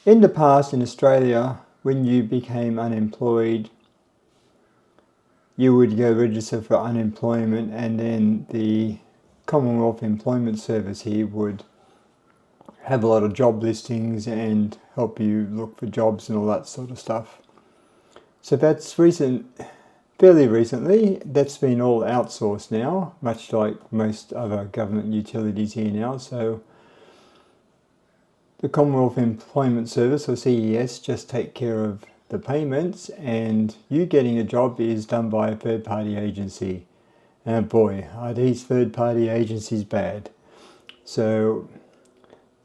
In the past in Australia, when you became unemployed, you would go register for unemployment, and then the Commonwealth Employment Service here would have a lot of job listings and help you look for jobs and all that sort of stuff. So that's fairly recently, that's been all outsourced now, much like most other government utilities here now. So the Commonwealth Employment Service, or CES, just take care of the payments, and you getting a job is done by a third-party agency. And boy, are these third-party agencies bad. So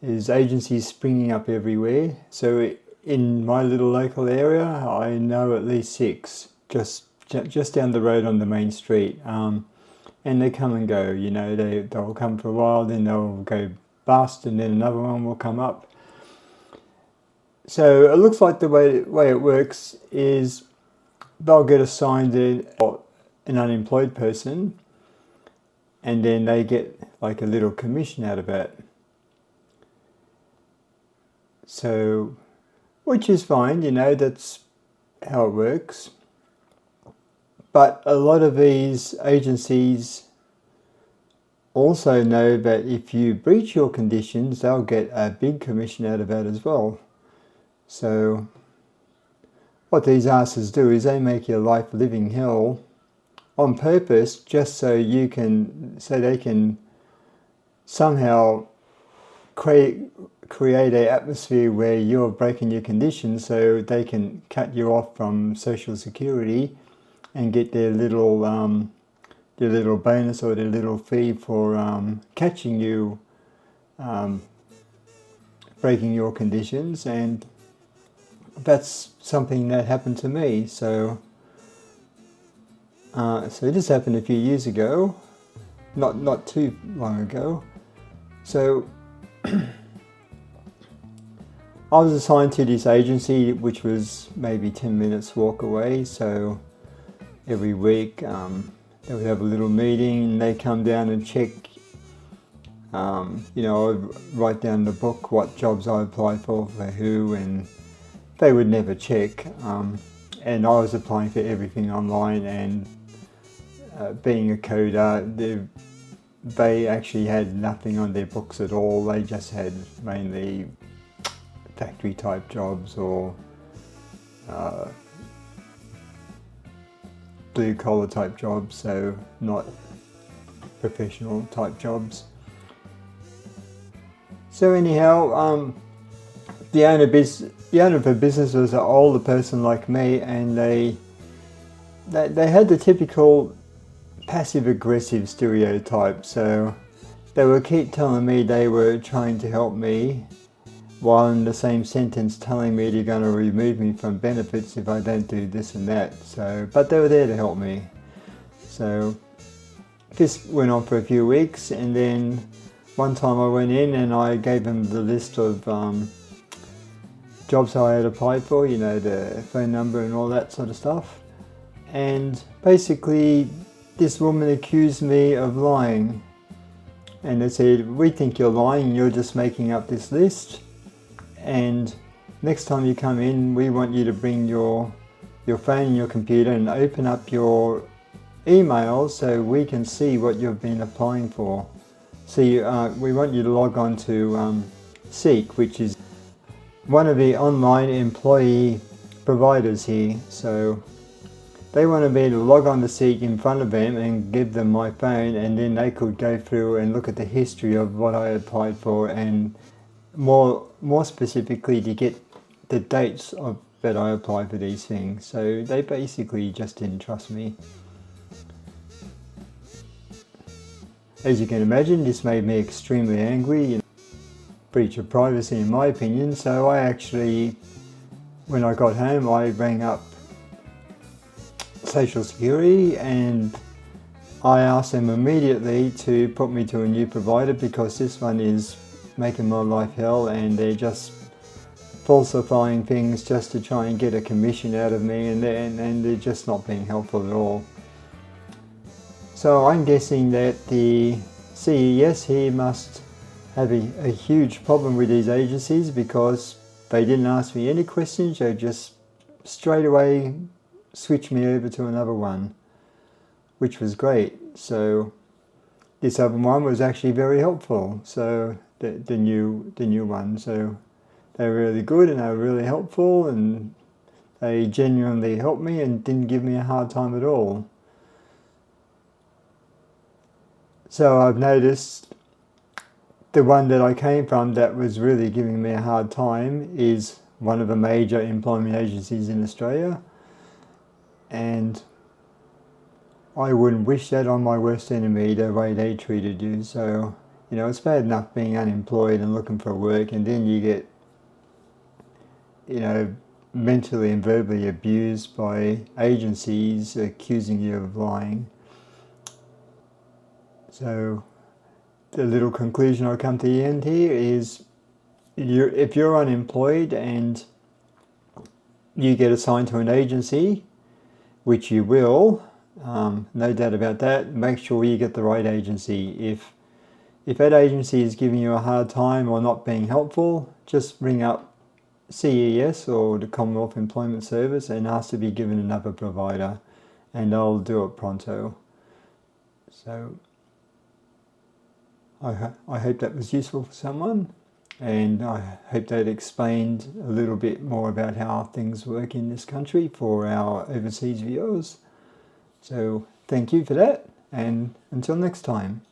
there's agencies springing up everywhere. So in my little local area, I know at least 6, just down the road on the main street. And they come and go, you know, they'll come for a while, then they'll go bust, and then another one will come up. So it looks like the way it works is they'll get assigned an unemployed person, and then they get like a little commission out of it. So, which is fine, you know, that's how it works. But a lot of these agencies also know that if you breach your conditions, they'll get a big commission out of that as well. So what these asses do is they make your life living hell on purpose, just so they can somehow create an atmosphere where you're breaking your conditions, so they can cut you off from Social Security and get their little bonus or their little fee for catching you breaking your conditions. And that's something that happened to me. So this happened a few years ago, not too long ago. So I was assigned to this agency, which was maybe 10 minutes walk away. So every week they would have a little meeting, and they come down and check. You know, I'd write down in the book what jobs I applied for who, and they would never check. And I was applying for everything online, and being a coder, they actually had nothing on their books at all. They just had mainly factory type jobs or blue collar type jobs, so not professional type jobs. So anyhow, the owner of the business was an older person like me, and they had the typical passive-aggressive stereotype. So they would keep telling me they were trying to help me, while in the same sentence telling me they're going to remove me from benefits if I don't do this and that. So, but they were there to help me. So this went on for a few weeks, and then one time I went in and I gave them the list of jobs I had applied for, you know, the phone number and all that sort of stuff. And basically this woman accused me of lying. And they said, "We think you're lying, you're just making up this list. And next time you come in, we want you to bring your phone and your computer and open up your email so we can see what you've been applying for. So we want you to log on to Seek, which is one of the online employee providers here. So they wanted me to log on to Seek in front of them and give them my phone, and then they could go through and look at the history of what I applied for, and more specifically to get the dates that I applied for these things. So they basically just didn't trust me. As you can imagine, this made me extremely angry. Breach of privacy in my opinion. So I actually, when I got home, I rang up Social Security and I asked them immediately to put me to a new provider, because this one is making my life hell, and they're just falsifying things just to try and get a commission out of me, and they're just not being helpful at all. So I'm guessing that the CES here must have a huge problem with these agencies, because They didn't ask me any questions, they just straight away switched me over to another one, which was great. So this other one was actually very helpful. So the new one. So they were really good and they were really helpful, and they genuinely helped me and didn't give me a hard time at all. So I've noticed the one that I came from that was really giving me a hard time is one of the major employment agencies in Australia, and I wouldn't wish that on my worst enemy, the way they treated you. So, it's bad enough being unemployed and looking for work, and then you get, mentally and verbally abused by agencies accusing you of lying. So the little conclusion I come to the end here is, if you're unemployed and you get assigned to an agency, which you will, no doubt about that, make sure you get the right agency. If that agency is giving you a hard time or not being helpful, just ring up CES or the Commonwealth Employment Service and ask to be given another provider, and they'll do it pronto. So I hope that was useful for someone, and I hope that explained a little bit more about how things work in this country for our overseas viewers. So thank you for that, and until next time.